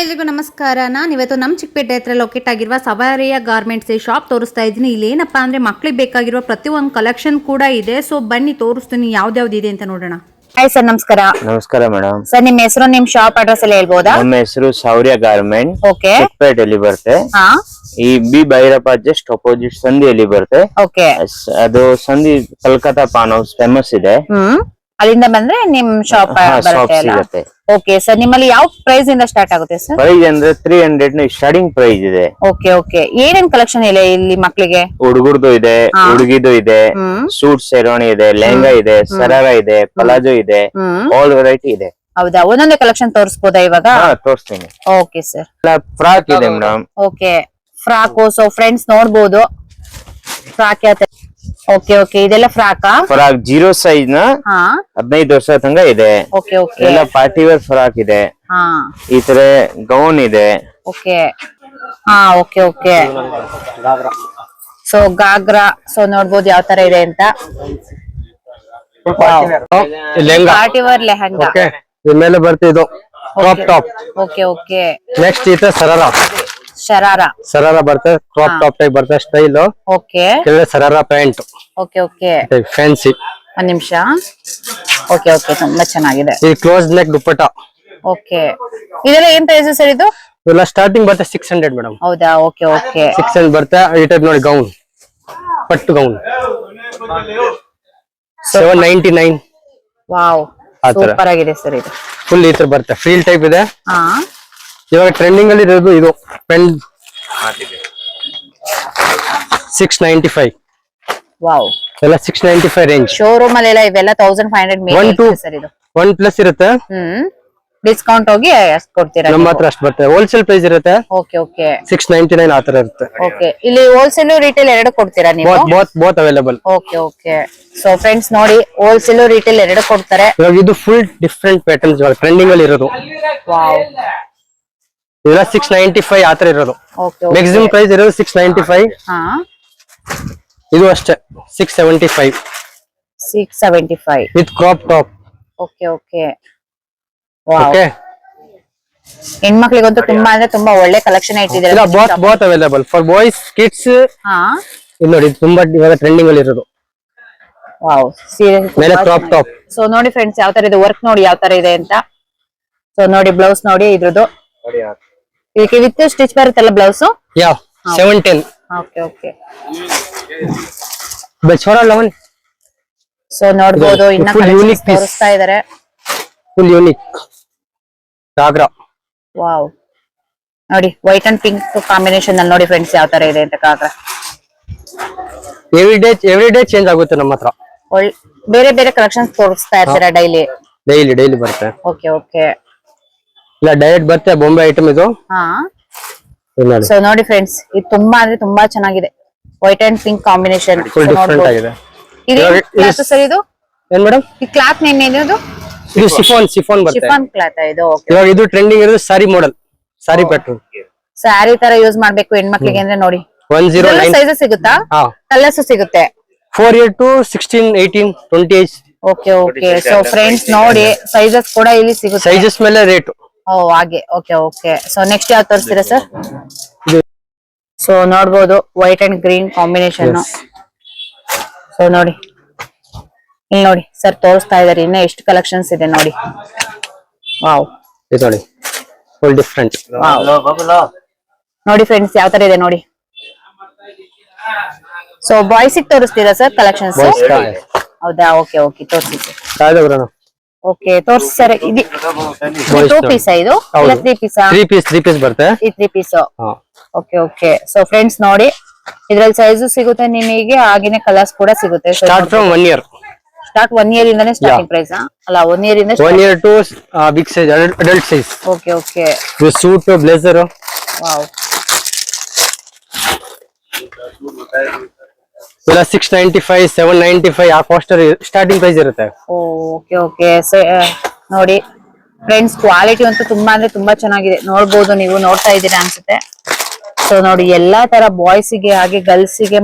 ಎಲ್ರಿಗೂ ನಮಸ್ಕಾರ. ನಾನು ಇವತ್ತು ನಮ್ಮ ಚಿಕ್ಕಪೇಟೆ ಹತ್ರ ಲೊಕೇಟ್ ಆಗಿರುವ ಸವಾರಿಯ ಗಾರ್ಮೆಂಟ್ಸ್ ಶಾಪ್ ತೋರಿಸ್ತಾ ಇದ್ದೀನಿ. ಇಲ್ಲಿ ಏನಪ್ಪಾ ಅಂದ್ರೆ ಮಕ್ಕಳಿಗೆ ಬೇಕಾಗಿರುವ ಪ್ರತಿಯೊಂದು ಕಲೆಕ್ಷನ್ ಕೂಡ ಇದೆ. ಸೊ ಬನ್ನಿ ತೋರಿಸ್ತೀನಿ ಯಾವ್ದು ಇದೆ ಅಂತ ನೋಡೋಣ. ಹಾಯ್ ಸರ್, ನಮಸ್ಕಾರ. ನಮಸ್ಕಾರ ಮೇಡಮ್. ಸರ್, ನಿಮ್ಮ ಹೆಸರು, ನಿಮ್ ಶಾಪ್ ಅಡ್ರೆಸ್ ಎಲ್ಲ ಹೇಳ್ಬೋದಾ? ನಮ್ಮ ಹೆಸರು ಸೌರ್ಯ ಗಾರ್ಮೆಂಟ್, ಓಕೆ. ಚಿಕ್ಕಪೇಟೆಯಲ್ಲಿ ಬರುತ್ತೆ. ಈ ಬಿ ಭೈರಪ್ಪ ಜಸ್ಟ್ ಅಪೋಸಿಟ್ ಸಂಧಿಯಲ್ಲಿ ಬರುತ್ತೆ. ಓಕೆ. ಅದು ಸಂಧಿ ಕಲ್ಕತ್ತಾ ಪಾನ್ ಹೌಸ್ ಫೇಮಸ್ ಇದೆ. ಅಲ್ಲಿಂದ ಬಂದ್ರೆ ನಿಮ್ ಶಾಪ್ ಸಿಗುತ್ತೆ. ಓಕೆ ಸರ್, ನಿಮ್ಮಲ್ಲಿ ಯಾವ ಪ್ರೈಸ್ ಇಂದ ಸ್ಟಾರ್ಟ್ ಆಗುತ್ತೆ ಸರ್? ಪ್ರೈಸ್ ಅಂದ್ರೆ 300 ಸ್ಟಾರ್ಟಿಂಗ್ ಪ್ರೈಸ್ ಇದೆ. Okay okay. ಏನೇನ್ ಕಲೆಕ್ಷನ್ ಇದೆ ಇಲ್ಲಿ ಮಕ್ಕಳಿಗೆ? ಹುಡುಗರದು ಇದೆ, ಹುಡುಗಿದು ಇದೆ, ಸೂಟ್ ಶೇರ್ವಾಣಿ ಇದೆ, ಲೆಹಂಗಾ ಇದೆ, ಸರಾರ ಇದೆ, ಪಲಾಜೋ ಇದೆ, ಆಲ್ ವೆರೈಟಿ ಇದೆ. ಹೌದಾ? ಒಂದೊಂದೇ ಕಲೆಕ್ಷನ್ ತೋರಿಸಬಹುದಾ ಇವಾಗ? ತೋರಿಸ್ತೀನಿ. Okay sir. ಫ್ರಾಕ್ ಇದೆ madam. Okay, frock. So friends ನೋಡ್ಬೋದು ಫ್ರಾಕ್. Okay okay. ಇದೆಲ್ಲ ಫ್ರಾಕ್ ಫ್ರಾಕ್ 0 ಸೈಜ್ ನ 15 ವರ್ಷ ತನಕ ಇದೆ. Okay okay. ಎಲ್ಲ ಪಾರ್ಟಿ ವೇರ್ ಫ್ರಾಕ್ ಇದೆ. ಈ ತರ ಗೌನ್ ಇದೆ. Okay. Okay okay. So ghagra. So ನೋಡ್ಬೋದು ಯಾವ ತರ ಇದೆ ಅಂತ. ಪಾರ್ಟಿ ವೇರ್ ಲೆಹಂಗಾ ಮೇಲೆ ಬರ್ತಾ ಇದು crop top. Okay okay. Next ಇದೆ ಸರಾರ ಬರುತ್ತೆ, ಕ್ರಾಪ್ ಟಾಪ್ ಟೈಪ್ ಬರುತ್ತೆ style. Okay. Sharara pant. Okay okay. Fancy. ಒಂದ್ ನಿಮಿಷ. ಓಕೆ ಓಕೆ, ತುಂಬಾ ಚೆನ್ನಾಗಿದೆ. ಈ ಕ್ಲೋಸ್ ನೆಕ್ ದುಪ್ಪಟ್ಟ. ಓಕೆ. ಇದೆಲ್ಲ ಏನ್ ಪ್ರೈಸ್ ಸರ್ ಇದು? ಇದೆಲ್ಲ ಸ್ಟಾರ್ಟಿಂಗ್ ಬರುತ್ತೆ 600 ಮೇಡಮ್. ಹೌದಾ? Okay okay. 600 ಬರುತ್ತೆ. ಈ ಟೈಪ್ ನೋಡಿ ಗೌನ್, ಪಟ್ಟು ಗೌನ್ 799. ವಾವ್, ಸೂಪರ್ ಆಗಿದೆ ಸರ್ ಇದು. ಫುಲ್ ಈ ತರ ಬರುತ್ತೆ, ಫ್ರೀಲ್ ಟೈಪ್ ಇದೆ. ಇವಾಗ ಟ್ರೆಂಡಿಂಗ್ ಅಲ್ಲಿ ಇರೋದು ಇದು ಪೆನ್ 695. ವಾವ್, ಎಲ್ಲ 695 ರೇಂಜ್. ಶೋರೂಮ್ ಅಲ್ಲಿ ಎಲ್ಲ ಇವೆಲ್ಲ 1500 ಮೇಲೆ ಸರ್ ಇದು. 1 ಪ್ಲಸ್ ಇರುತ್ತೆ. ಡಿಸ್ಕೌಂಟ್ ಹೋಗಿ ಅಷ್ಟು ಕೊಡ್ತೀರಾ? ನಮ್ಮ ಹತ್ರ ಅಷ್ಟು ಬರುತ್ತೆ. ಹೋಲ್ಸೇಲ್ ಪ್ರೈಸ್ ಇರುತ್ತೆ. Okay okay. 699 ಆತರ ಇರುತ್ತೆ. ಓಕೆ. ಇಲ್ಲಿ ಹೋಲ್ಸೇಲ್ ರಿಟೇಲ್ ಎರಡು ಕೊಡ್ತೀರಾ ನೀವು? Both available. Okay okay. So friends ನೋಡಿ, ಹೋಲ್ಸೇಲ್ ರಿಟೇಲ್ ಎರಡು ಕೊಡ್ತಾರೆ. ಇವಾಗ ಇದು ಫುಲ್ ಡಿಫ್ರೆಂಟ್ ಪ್ಯಾಟರ್ನ್ಸ್ ಟ್ರೆಂಡಿಂಗ್ ಅಲ್ಲಿ ಇರೋದು. ವಾವ್, ಇದೆಲ್ಲ 695 ಆತರ ಇರೋದು. ಮ್ಯಾಕ್ಸಿಮಮ್ ಪ್ರೈಸ್ ಇರೋದು 695. ಇದು ಅಷ್ಟೇ 675 with crop top. Okay okay. Wow, ಹೆಣ್ಮಕ್ಳಿಗಂತೂ ತುಂಬಾ ಅಂದ್ರೆ ತುಂಬಾ ಒಳ್ಳೆ ಕಲೆಕ್ಷನ್ ಇಟ್ಟಿದ್ದಾರೆ. Both available for boys kids. ಇದು ನೋಡಿ, ತುಂಬಾ ಇವಾಗ ಟ್ರೆಂಡಿಂಗ್ ಅಲ್ಲಿ ಇರೋದು. ವಾವ್, ಸೀರಿಯಸ್ ಮೇಲೆ ಕ್ರಾಪ್ ಟಾಪ್. ಸೊ ನೋಡಿ ಫ್ರೆಂಡ್ಸ್, ಯಾವ ತರ ಇದೆ ವರ್ಕ್ ನೋಡಿ ಯಾವ ತರ ಇದೆ ಅಂತ. ಸೊ ನೋಡಿ, ಬ್ಲೌಸ್ ನೋಡಿ ಇದ್ರದ್ದು. ಇದಕ್ಕೆ ವಿತ್ ಸ್ಟಿಚ್ ಬರುತ್ತಲ್ಲ ಬ್ಲೌಸ್? ಯಾ 710. Okay okay. ಬೆಚ್ಚೋರ 11. ಸೊ ನೋಡಬಹುದು, ಇನ್ನ ಕಲೆಕ್ಷನ್ಸ್ ತೋರಿಸ್ತಾ ಇದ್ದಾರೆ. Full unique ghagra. ವಾವ್, ನೋಡಿ ವೈಟ್ ಅಂಡ್ ಪಿಂಕ್ ಕಾಂಬಿನೇಷನ್ ಅಲ್ಲಿ ನೋಡಿ ಫ್ರೆಂಡ್ಸ್ ಯಾವ ತರ ಇದೆ ಅಂತ ಗಾಗ್ರಾ. ಎವ್ರಿ ಡೇ ಚೇಂಜ್ ಆಗುತ್ತೆ ನಮ್ಮ ಹತ್ರ. ಬೇರೆ ಬೇರೆ ಕಲೆಕ್ಷನ್ಸ್ ತೋರಿಸ್ತಾ ಇರ್ತೀರಾ ಡೈಲಿ? ಡೈಲಿ ಬರುತ್ತೆ. Okay okay. ಇಲ್ಲ, ಡೈರೆಕ್ಟ್ ಬರುತ್ತೆ ಬೊಂಬೆ ಐಟಮ್ ಇದು. ಸೊ ನೋಡಿ ಫ್ರೆಂಡ್ಸ್, ಇದು ತುಂಬಾ ಅಂದ್ರೆ ತುಂಬಾ ಚೆನ್ನಾಗಿದೆ. White and pink combination full different ಆಗಿದೆ. ಸರ್ ಇದು ಏನ್ ಮೇಡಮ್? ಈ ಕ್ಲಾತ್ ನೇಮ್ ಏನದು? ಇದು ಶಿಫಾನ್ ಬರುತ್ತೆ. ಶಿಫಾನ್ ಕ್ಲಾತ್ ಇದು. ಇವಾಗ ಇದು ಟ್ರೆಂಡಿಂಗ್ ಇರೋದು ಸಾರಿ ಮಾಡೆಲ್, ಸಾರಿ ಪ್ಯಾಟರ್ನ್. ಸ್ಯಾರಿ ತರ ಯೂಸ್ ಮಾಡ್ಬೇಕು ಹೆಣ್ಮಕ್ಳಿಗೆ ಅಂದ್ರೆ ನೋಡಿ 109 ಸೈಜಸ್ ಸಿಗುತ್ತಾ? ಕಲರ್ಸ್ ಸಿಗುತ್ತೆ. 4 year to 16, 18, 20 age. Okay okay. So friends ನೋಡಿ, ಸೈಜಸ್ ಕೂಡ ಇಲ್ಲಿ ಸಿಗುತ್ತೆ. ಸೈಜಸ್ ಮೇಲೆ ರೇಟ್. ಓ ಹಾಗೆ. Okay okay. ಸೊ ನೆಕ್ಸ್ಟ್ ಯಾವ ತೋರಿಸ್ತೀರಾ ಸರ್? ಸೊ ನೋಡ್ಬೋದು, white and green combination. So ನೋಡಿ, ಇಲ್ಲಿ ನೋಡಿ ಸರ್ ತೋರಿಸ್ತಾ ಇದಾರೆ. ಇನ್ನ ಎಷ್ಟು ಕಲೆಕ್ಷನ್ಸ್ ಇದೆ ನೋಡಿ. ವಾವ್, ಇದು ನೋಡಿ ಫುಲ್ ಡಿಫರೆಂಟ್. ನೋಡಿ ಫ್ರೆಂಡ್ಸ್ ಯಾವ ತರ ಇದೆ ನೋಡಿ. ಸೊ ಬಾಯ್ಸ್ ತೋರಿಸ್ತೀರಾ ಸರ್ ಕಲೆಕ್ಷನ್ಸ್? ಹೌದಾ? ಓಕೆ ಓಕೆ, ತೋರಿಸಿ. ಓಕೆ, ತೋರಿಸಿ ಸರ್. ಇದು 2 ಪೀಸ್ ಇದು? ಇಲ್ಲ 3 ಪೀಸ್? 3 ಪೀಸ್ ಬರುತ್ತೆ. ಈ 3 piece. Okay okay. So friends ನೋಡಿ, ಇದ್ರಲ್ಲಿ ಸೈಜು ಸಿಗುತ್ತೆ ನಿಮಗೆ, ಹಾಗೇನೆ ಕಲರ್ಸ್ ಕೂಡ ಸಿಗುತ್ತೆ. Start from 1 year. Start 1 year ಇಂದಾನೆ ಸ್ಟಾರ್ಟಿಂಗ್ ಪ್ರೈಸ್ ಅಲ್ಲ? 1 year ಇಂದ 1 year to big size, adult size. Okay okay. Suit, blazer. Wow, ಇಲ್ಲ 695, 795 ಆ ಕಾಸ್ಟ್ ಸ್ಟಾರ್ಟಿಂಗ್ ಪ್ರೈಸ್ ಇರುತ್ತೆ. Okay okay. ನೋಡಿ ಫ್ರೆಂಡ್ಸ್, ಕ್ವಾಲಿಟಿ ಅಂತೂ ತುಂಬಾ ಅಂದ್ರೆ ತುಂಬಾ ಚೆನ್ನಾಗಿದೆ. ನೋಡ್ಬೋದು, ನೀವು ನೋಡ್ತಾ ಇದ್ದೀರಾ ಅನ್ಸುತ್ತೆ. ಸೊ ನೋಡಿ, ಎಲ್ಲಾ ತರ ಬಾಯ್ಸ್ ಗೆ ಹಾಗೆ ಗರ್ಲ್ಸ್ ಗೆ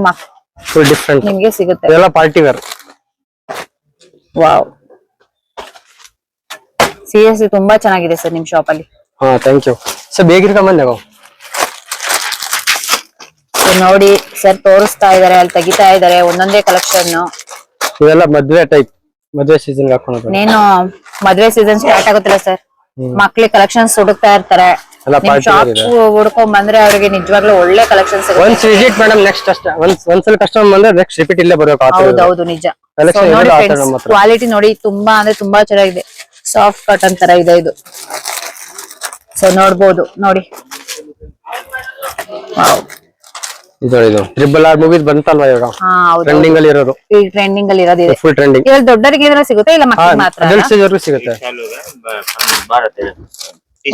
ಫುಲ್ ಡಿಫರೆಂಟ್ ನಿಮ್ಗೆ ಸಿಗುತ್ತೆ. ಎಲ್ಲ ಪಾರ್ಟಿ ವೇರ್. ವಾವ್, ಸೀರಿಯಸ್ಲಿ ತುಂಬಾ ಚೆನ್ನಾಗಿದೆ ಸರ್ ನಿಮ್ ಶಾಪ್ ಅಲ್ಲಿ. ಹಾ ಥ್ಯಾಂಕ್ ಯು ಸರ್ ಬೇಗ ಇರ್ಕೊಂಬಂದೆ ನಾವು So, ನೋಡಿ ಸರ್ ತೋರಿಸ್ತಾ ಇದಾರೆ, ಅಲ್ಲಿ ತೆಗಿತಾ ಇದಾರೆ ಒಂದೊಂದೇ ಕಲೆಕ್ಷನ್. ಇವೆಲ್ಲ ಮದ್ವೆ ಟೈಪ್, ಮದ್ವೆ ಸೀಸನ್ ಹಾಕೊಂಡು ನೀನು ಮದ್ವೆ ಸೀಸನ್ ಸ್ಟಾರ್ಟ್ ಆಗುತ್ತಲ್ಲ ಸರ್, ಮಕ್ಳಿಗೆ ಕಲೆಕ್ಷನ್ಸ್ ಹುಡುಕ್ತಾ ಇರ್ತಾರೆ. ಎಲ್ಲ party wear ಶಾಪ್ ಇದೆ. ಹುಡ್ಕೊಂಡ್ ಬಂದ್ರೆ ಅವ್ರಿಗೆ ನಿಜವಾಗ್ಲೂ ಒಳ್ಳೆ ಕಲೆಕ್ಷನ್ಸ್ ಸಿಗುತ್ತೆ. ಒನ್ಸ್ ವಿಸಿಟ್ ಮೇಡಮ್, ನೆಕ್ಸ್ಟ್ ಅಷ್ಟೇ ಒಂದ್ಸಲ ಕಸ್ಟಮರ್ ಬಂದ್ರೆ ನೆಕ್ಸ್ಟ್ ರಿಪೀಟ್ ಇಲ್ಲೇ ಬರ್ಬೇಕು ಆ ತರ ಇದೆ. ಹೌದೌದು ನಿಜ. Collection So, ನೋಡಿ ಇದೆ, ಆ ತರ ಫ್ರೆಂಡ್ಸ್, ನಮ್ಮ ಹತ್ರ. ಕ್ವಾಲಿಟಿ ನೋಡಿ ತುಂಬಾ ಅಂದ್ರೆ ತುಂಬಾ ಚೆನ್ನಾಗಿದೆ. ಸಾಫ್ಟ್ ಕಾಟನ್ ತರ ಇದೆ ಇದು. ಸೊ ನೋಡ್ಬೋದು ನೋಡಿ. ವಾವ್. ಇದು ಟ್ರಿಬಲ್ ಆರ್ ಮೂವೀಸ್ ಬಂತಲ್ವಾ ಇವಾಗ ಹಾ ಹೌದು, ಟ್ರೆಂಡಿಂಗ್ ಅಲ್ಲಿ ಇರೋದು, ಈ ಟ್ರೆಂಡಿಂಗ್ ಅಲ್ಲಿ ಇರೋದಿದೆ. Full trending. ಇವಾಗ ದೊಡ್ಡರಿಗೆ ಏನಾರ ಸಿಗುತ್ತೆ ಇಲ್ಲ ಮಕ್ಕಳಿಗೆ ಮಾತ್ರ? ಅಡಲ್ಟ್ಸ್ ವರ್ಗೂ ಸಿಗುತ್ತೆ.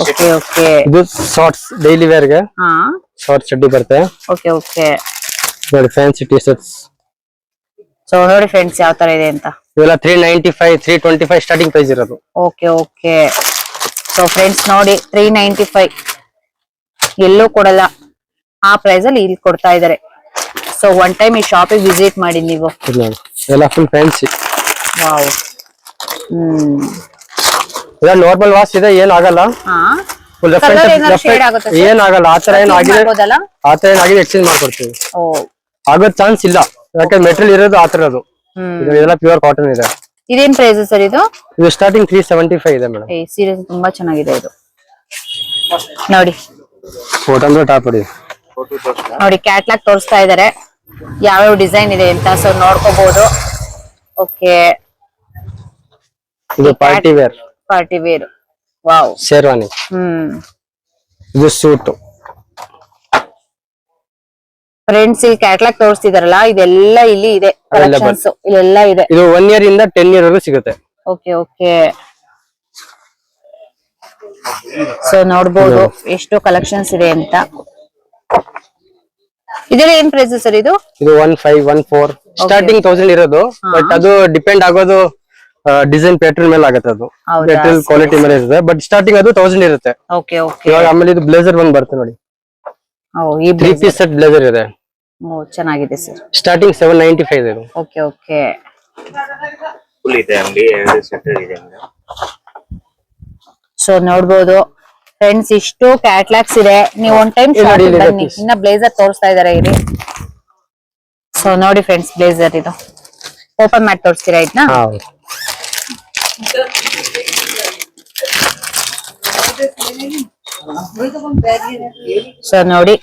Okay okay. ಇದು ಶಾರ್ಟ್ಸ್ ಡೈಲಿ ವೇರ್ ಗೆ ಹಾ ಶಾರ್ಟ್ ಚಡ್ಡಿ ಬರುತ್ತೆ ಓಕೆ ಓಕೆ. ನೋಡಿ, ಫ್ಯಾನ್ಸಿ ಟಿ ಶರ್ಟ್ಸ್. ಸೊ ನೋಡಿ ಫ್ರೆಂಡ್ಸ್ ಯಾವ ತರ ಇದೆ ಅಂತ. ಇವೆಲ್ಲ 395 325 ಸ್ಟಾರ್ಟಿಂಗ್ ಪ್ರೈಸ್ ಇರೋದು. Okay okay. ಸೊ ಫ್ರೆಂಡ್ಸ್ ನೋಡಿ 395 ಎಲ್ಲೂ ಕೊಡಲ್ಲ, ಆ ಪ್ರೈಸ್ ಅಲ್ಲಿ ಇಲ್ಲಿ ಕೊಡ್ತಾ ಇದಾರೆ. ಸೊ ಒನ್ ಟೈಮ್ ಈ ಶಾಪಿಗೆ ವಿಸಿಟ್ ಮಾಡಿ ನೀವು. ಇದು ನೋಡಿ, ಎಲ್ಲ ಫುಲ್ ಫ್ಯಾನ್ಸಿ. ವಾವ್. ಇದು ನಾರ್ಮಲ್ ವಾಶ್ ಇದೆ, ಏನ್ ಆಗಲ್ಲ. ಹಾ ಫುಲ್ Colour ಏನಾದ್ರು shade ಆಗುತ್ತಾ sir? ಏನ್ ಆಗಲ್ಲ. ಆತರ ಏನಾಗಿದೆ, ಮಾಡ್ಬೋದಲ್ಲ? ಆತರ ಏನಾಗಿದೆ ಎಕ್ಸ್ಚೇಂಜ್ ಮಾಡ್ಕೊಡ್ತೀವಿ. ಓ ಆಗೋ ಚಾನ್ಸ್ ಇಲ್ಲ, ಯಾಕಂದ್ರೆ ಮೆಟೀರಿಯಲ್ ಇರೋದು ಆತರ ಅದು. ಇದೆಲ್ಲ ಪ್ಯೂರ್ ಕಾಟನ್ ಇದೆ. ಇದೇನ್ ಪ್ರೈಸ್ ಸರ್ ಇದು? ಇದು ಸ್ಟಾರ್ಟಿಂಗ್ 375 ಇದೆ ಮೇಡಮ್. ಸೀರಿಯಸ್ ತುಂಬಾ ಚೆನ್ನಾಗಿದೆ ಇದು. ನೋಡಿ ಫೋಟೋ ಅಂದ್ರೆ ಟಾಪ್ ಹೊಡಿ. ನೋಡಿ ಕ್ಯಾಟ್ಲಾಗ್ ತೋರಿಸ್ತಾ ಇದಾರೆ ಯಾವ್ಯಾವ ಡಿಸೈನ್ ಇದೆ ಅಂತ. ಸೊ ನೋಡ್ಕೋಬಹುದು. ಓಕೆ, ಇದು party wear, party wear. Wow. Sherwani. ಇದು ಸೂಟ್. ಫ್ರೆಂಡ್ಸ್ ಇಲ್ಲಿ ಕ್ಯಾಟ್ಲಾಗ್ ತೋರಿಸ್ತಿದಾರಲ್ಲ, ಇದೆಲ್ಲ ಇಲ್ಲಿ ಇದೆ ಕಲೆಕ್ಷನ್ಸ್, ಇಲ್ಲೆಲ್ಲ ಇದೆ. ಇದು 1 ಇಯರ್ ಇಂದ 10 ಇಯರ್ ವರೆಗೂ ಸಿಗುತ್ತೆ. Okay okay. ಸೊ ನೋಡ್ಬೋದು ಎಷ್ಟು ಕಲೆಕ್ಷನ್ಸ್ ಇದೆ ಅಂತ. ಇದೆಲ್ಲ ಏನ್ ಪ್ರೈಸ್ ಸರ್ ಇದು? ಇದು 1514 ಸ್ಟಾರ್ಟಿಂಗ್ 1000 ಇರೋದು. ಬಟ್ ಅದು ಡಿಪೆಂಡ್ ಆಗೋದು ಡಿಸೈನ್ ಪ್ಯಾಟರ್ನ್ ಮೇಲೆ ಆಗುತ್ತೆ. ಅದು ಹೌದಾ? ಮೆಟೀರಿಯಲ್ ಕ್ವಾಲಿಟಿ ಮೇಲೆ ಇರುತ್ತೆ. ಬಟ್ ಸ್ಟಾರ್ಟಿಂಗ್ ಅದು 1000 ಇರುತ್ತೆ. Okay okay. ಇವಾಗ ಆಮೇಲೆ ಇದು ಬ್ಲೇಸರ್ ಬಂದ್ ಬರುತ್ತೆ ನೋಡಿ, ಓ ಈ 3 ಪೀಸ್ ಸೆಟ್ ಬ್ಲೇಸರ್ ಇದೆ. ಓ ಚೆನ್ನಾಗಿದೆ ಸರ್. ಸ್ಟಾರ್ಟಿಂಗ್ 795 ಇದೆ ಇದು. Okay okay. ಫುಲ್ ಇದೆ ಅಂಗಡಿ, 2 ಸೆಟ್ ಇದೆ ಅಂಗಡಿ. ಸೊ ನೋಡ್ಬೋದು ಫ್ರೆಂಡ್ಸ್, ಇಷ್ಟು ಕ್ಯಾಟ್ಲಾಗ್ಸ್ ಇದೆ. ನೀವು ಒನ್ ಟೈಮ್ ಇಲ್ಲಿ ನೋಡಿ, ಇಲ್ಲಿ ಬನ್ನಿ. ಇದೆ ಇನ್ನ ಬ್ಲೇಸರ್ ತೋರಿಸ್ತಾ ಇದಾರೆ ಇಲ್ಲಿ. ಸೊ ನೋಡಿ ಫ್ರೆಂಡ್ಸ್, ಬ್ಲೇಸರ್ ಇದು ಓಪನ್ ಮಾಡಿ ತೋರಿಸ್ತೀರಾ ಇದನ್ನ? ಹಾ, ಸೊ ನೋಡಿ.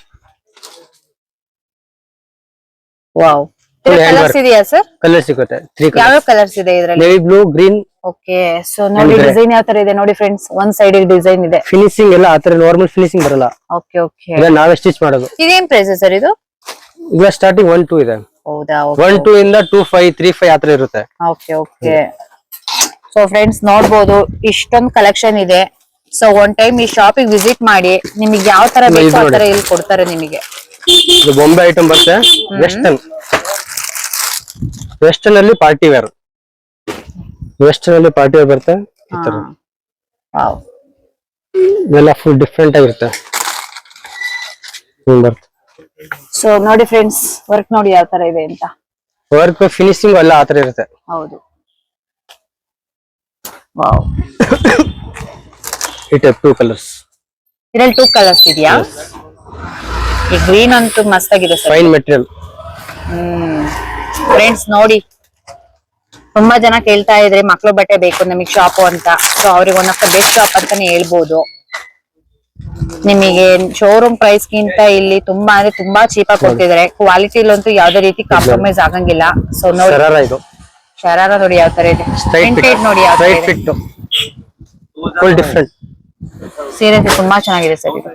Wow. Full hand colours work. ಇದೆಯಾ ಸರ್? ಕಲರ್ ಸಿಗುತ್ತೆ. 3 ಕಲರ್, ಯಾವ್ಯಾವ ಕಲರ್ಸ್ ಇದೆ ಇದ್ರಲ್ಲಿ? Navy blue, green. Okay. So ನೋಡಿ ಅಂದ್ರೆ- ಡಿಸೈನ್ ಯಾವ ತರ ಇದೆ ನೋಡಿ ಫ್ರೆಂಡ್ಸ್. ಒಂದ್ ಸೈಡ್ ಡಿಸೈನ್ ಇದೆ. ಫಿನಿಶಿಂಗ್ ಎಲ್ಲ ಆತರ ನಾರ್ಮಲ್ ಫಿನಿಶಿಂಗ್ ಬರಲ್ಲ. Okay okay. ಈಗ ನಾವೇ ಸ್ಟಿಚ್ ಮಾಡೋದು. ಇದೇನ್ ಪ್ರೈಸ್ ಸರ್ ಇದು? ಈಗ ಸ್ಟಾರ್ಟಿಂಗ್ 1 2 ಇದೆ. ಹೌದಾ? 1 2 ಇಂದ 25 35 ಆತರ ಇರುತ್ತೆ. Okay okay. ಸೊ ಫ್ರೆಂಡ್ಸ್ ನೋಡ್ಬೋದು ಇಷ್ಟೊಂದು ಕಲೆಕ್ಷನ್ ಇದೆ. ಸೊ ಒನ್ ಟೈಮ್ ಈ ಶಾಪಿಗೆ ವಿಸಿಟ್ ಮಾಡಿ, ನಿಮಗೆ ಯಾವ ತರ ಇದು ಬೇಕು ಆ ನೋಡಿ. ತರ ಇಲ್ಲಿ ಕೊಡ್ತಾರೆ ನಿಮಗೆ. ಇದು ಬೊಂಬೆ ಐಟಮ್ ಬರುತ್ತೆ. ವೆಸ್ಟರ್ನ್ ಅಲ್ಲಿ ಪಾರ್ಟಿ ವೇರ್, ವೆಸ್ಟರ್ನ್ ಅಲ್ಲಿ ಪಾರ್ಟಿ ವೇರ್ ಬರುತ್ತೆ. ಈ ತರ ವಾವ್. ಇದೆಲ್ಲ ಫುಲ್ ಡಿಫ್ರೆಂಟ್ ಆಗಿರುತ್ತೆ. ಬರುತ್ತೆ. ಸೊ ನೋಡಿ ಫ್ರೆಂಡ್ಸ್, ವರ್ಕ್ ನೋಡಿ ಯಾವ ತರ ಇದೆ ಅಂತ. ವರ್ಕ್ ಫಿನಿಶಿಂಗ್ ಎಲ್ಲ ಆತರ ಇರುತ್ತೆ. ಹೌದು. ವಾವ್. ಈ ಟೈಪ್ 2 ಕಲರ್ಸ್. ಇದ್ರಲ್ಲಿ 2 ಕಲರ್ಸ್ ಇದೆಯಾ? ಈ ಗ್ರೀನ್ ಅಂತೂ ಮಸ್ತ್ ಆಗಿದೆ ಸರ್. Fine material. ಫ್ರೆಂಡ್ಸ್ ನೋಡಿ, ತುಂಬಾ ಜನ ಕೇಳ್ತಾ ಇದ್ರೆ ಮಕ್ಳು ಬಟ್ಟೆ ಬೇಕು ನಮಗೆ ಶಾಪ್ ಅಂತ. ಸೊ ಅವ್ರಿಗೆ one of the best shop ಅಂತಾನೆ ಹೇಳ್ಬೋದು. ನಿಮಗೆ ಶೋರೂಮ್ ಪ್ರೈಸ್ ಗಿಂತ ಇಲ್ಲಿ ತುಂಬಾ ಅಂದ್ರೆ ತುಂಬಾ ಚೀಪ್ ಆಗಿ ಕೊಡ್ತಿದ್ದಾರೆ. ಕ್ವಾಲಿಟಿಲಂತೂ ಯಾವ್ದೇ ರೀತಿ ಕಾಂಪ್ರಮೈಸ್ ಆಗಂಗಿಲ್ಲ. ಸೊ ನೋಡಿ ಶರಾರ ಇದು. ಶರಾರ ನೋಡಿ ಯಾವ ತರ ಇದೆ. ಸ್ಟ್ರೈಟ್ ಪ್ರಿಂಟೆಡ್ ನೋಡಿ ಯಾವ ತರ ಸ್ಟ್ರೈಟ್ ಇದೆ. Fit full different. ಸೀರಿಯಸ್ ತುಂಬಾ ಚೆನ್ನಾಗಿದೆ ಸರ್ ಇದು.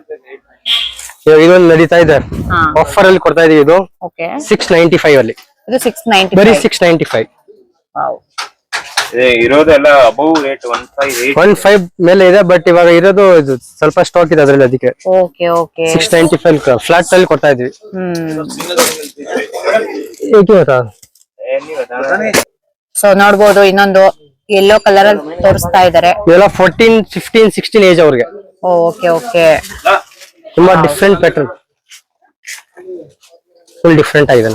ಇದೊಂದು ನಡೀತಾ ಇದೆ, ಹಾ ಆಫರ್ ಅಲ್ಲಿ ಕೊಡ್ತಾ ಇದೀವಿ. ಇದು ಓಕೆ. 695 ಅಲ್ಲಿ, ಇದು 690 ಬರೀ 695. ವಾವ್. ಇರೋದೆಲ್ಲ ಅಬೌವ್ ರೇಟ್ 15 ಮೇಲೆ ಇದೆ. ಬಟ್ ಇವಾಗ ಇರೋದು ಇದು ಸ್ವಲ್ಪ ಸ್ಟಾಕ್ ಇದೆ ಅದ್ರಲ್ಲಿ, ಅದಕ್ಕೆ ಓಕೆ ಓಕೆ. 695 ಫ್ಲಾಟ್ ಅಲ್ಲಿ ಕೊಡ್ತಾ ಇದೀವಿ. ಸೊ ನೋಡ್ಬೋದು ಇನ್ನೊಂದು ಯೆಲ್ಲೋ ಕಲರ್ ಅಲ್ಲಿ ತೋರಿಸ್ತಾ ಇದ್ದಾರೆ. ಇದೆಲ್ಲ 14 15 16 ಏಜ್ ಅವ್ರಿಗೆ. Okay okay. ತುಂಬಾ ಡಿಫ್ರೆಂಟ್ ಪ್ಯಾಟರ್ನ್, ಫುಲ್ ಡಿಫ್ರೆಂಟ್ ಆಗಿದೆ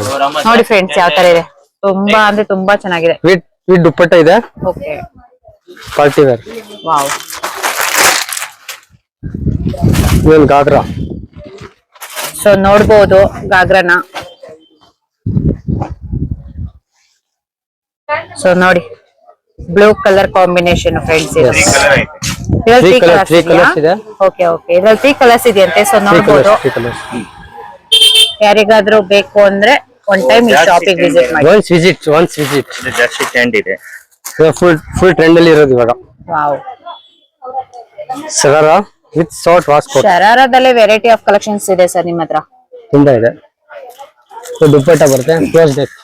ನೋಡಿ ಫ್ರೆಂಡ್ಸ್ ಯಾವ ತರ ಇದೆ. ತುಂಬಾ ಅಂದ್ರೆ ತುಂಬಾ ಚೆನ್ನಾಗಿದೆ. ವಿತ್ ದುಪ್ಪಟ್ಟ ಇದೆ. Okay. Party wear. Wow. Even ghagra. So ನೋಡ್ಬೋದು ಗಾಗ್ರನ. ಸೊ ನೋಡಿ ಬ್ಲೂ ಕಲರ್ ಕಾಂಬಿನೇಷನ್ ಫ್ರೆಂಡ್ಸ್ ಇದು. Three colours ಇದೆ. ಓಕೆ ಓಕೆ ಇದ್ರಲ್ಲಿ 3 ಕಲರ್ಸ್ ಇದೆಯಂತೆ. ಸೊ ನೋಡ್ಬೋದು ಯಾರಿಗಾದ್ರೂ ಬೇಕು ಅಂದ್ರೆ ಒನ್ ಟೈಮ್ ಈ ಶಾಪಿಗೆ ವಿಸಿಟ್ ಮಾಡಿ. ಒನ್ಸ್ ವಿಸಿಟ್ ಇದು ಜರ್ಸಿ ಟ್ರೆಂಡ್ ಇದೆ. ಫುಲ್ ಟ್ರೆಂಡ್ ಅಲ್ಲಿ ಇರೋದು ಇವಾಗ. Wow, sharara with short waistcoat ಶರಾರದಲ್ಲೇ ವೆರೈಟಿ ಆಫ್ ಕಲೆಕ್ಷನ್ಸ್ ಇದೆ ಸರ್ ನಿಮ್ಮ ಹತ್ರ. ತುಂಬಾ ಇದೆ. ದುಪ್ಪಟ್ಟ ಬರುತ್ತೆ close neck.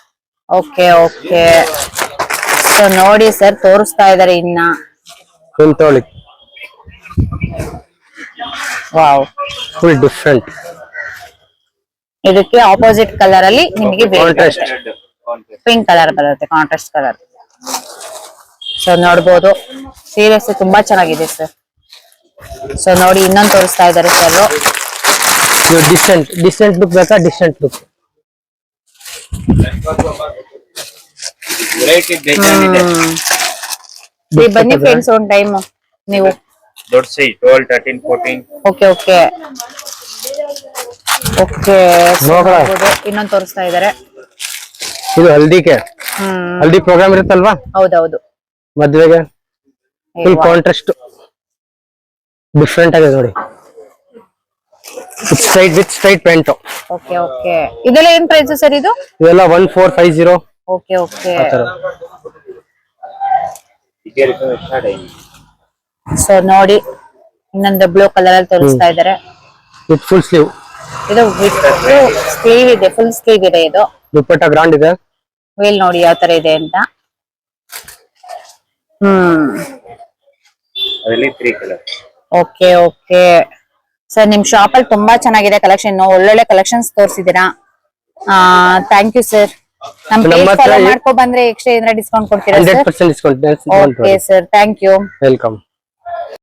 Okay okay so ನೋಡಿ ಸರ್ ತೋರಿಸ್ತಾ ಇದಾರೆ ಇನ್ನ. ತೊಳಿ ವಾವ್, ಫುಲ್ ಡಿಫ್ರೆಂಟ್. ಇದಕ್ಕೆ ಆಪೋಸಿಟ್ ಕಲರ್ ಅಲ್ಲಿ ನಿಮಗೆ ಕಾಂಟ್ರಾಸ್ಟ್ ಪಿಂಕ್ ಕಲರ್ ಬರುತ್ತೆ, ಕಾಂಟ್ರಾಸ್ಟ್ ಕಲರ್. ಸೊ ನೋಡ್ಬೋದು ಸೀರಿಯಸ್ ತುಂಬಾ ಚೆನ್ನಾಗಿದೆ ಸರ್. ಸೊ ನೋಡಿ ಇನ್ನೊಂದು ತೋರಿಸ್ತಾ ಇದಾರೆ ಸರ್. ಡಿಸೆಂಟ್ ಲುಕ್ ಬೇಕಾ? ಡಿಸೆಂಟ್ ಲುಕ್ ವೆರೈಟಿ ಡಿಸೈನ್ ಇದೆ. ಬನ್ನಿ ಫ್ರೆಂಡ್ಸ್ ಒಂದ್ ಟೈಮ್ ನೀವು. ದೊಡ್ಡ ಸೈಜ್ 12, 13, 14. ಓಕೆ ಓಕೆ ಓಕೆ ಇನ್ನೊಂದು ತೋರಿಸ್ತಾ ಇದಾರೆ. ಇದು ಹಲ್ದಿಗೆ ಹಲ್ದಿ ಪ್ರೋಗ್ರಾಮ್ ಇರುತ್ತಲ್ವಾ, ಹೌದೌದು, ಮದ್ವೆಗೆ ಫುಲ್ ಕಾಂಟ್ರಾಸ್ಟ್ ಡಿಫ್ರೆಂಟ್ ಆಗಿದೆ ನೋಡಿ. With straight pant. Okay okay ಇದೆಲ್ಲ ಏನ್ ಪ್ರೈಸ್ ಸರ್ ಇದು? ಇವೆಲ್ಲ 1450. ಓಕೆ ಓಕೆ ಸೊ ನೋಡಿ ಇನ್ನೊಂದು ಬ್ಲೂ ಕಲರ್ ಅಲ್ಲಿ ತೋರಿಸ್ತಾ ಇದಾರೆ. With full sleeve. ಇದು ಸ್ಲೀವ್ ಇದೆ, ಫುಲ್ ಸ್ಲೀವ್ ಇದೆ. ಇದು ದುಪ್ಪಟ್ಟ ಗ್ರಾಂಡ್ ಇದೆ. ವೇಲ್ ನೋಡಿ ಯಾವ ತರ ಇದೆ ಅಂತ. ಅದರಲ್ಲಿ 3 ಕಲರ್. ಓಕೆ ಓಕೆ ಸರ್ ನಿಮ್ ಶಾಪ್ ಅಲ್ಲಿ ತುಂಬಾ ಚೆನ್ನಾಗಿದೆ ಕಲೆಕ್ಷನ್, ಒಳ್ಳೊಳ್ಳೆ ಕಲೆಕ್ಷನ್ಸ್ ತೋರಿಸಿದೀರಾ. Thank you sir. ನಮ್ ಪೇಜ್ ಫಾಲೋ ಮಾಡ್ಕೊ ಬಂದ್ರೆ ಎಕ್ಸ್ಟ್ರಾ ಏನಾರ ಡಿಸ್ಕೌಂಟ್ ಕೊಡ್ತೀರಾ sir? 100% discount. Okay sir, thank you. Welcome.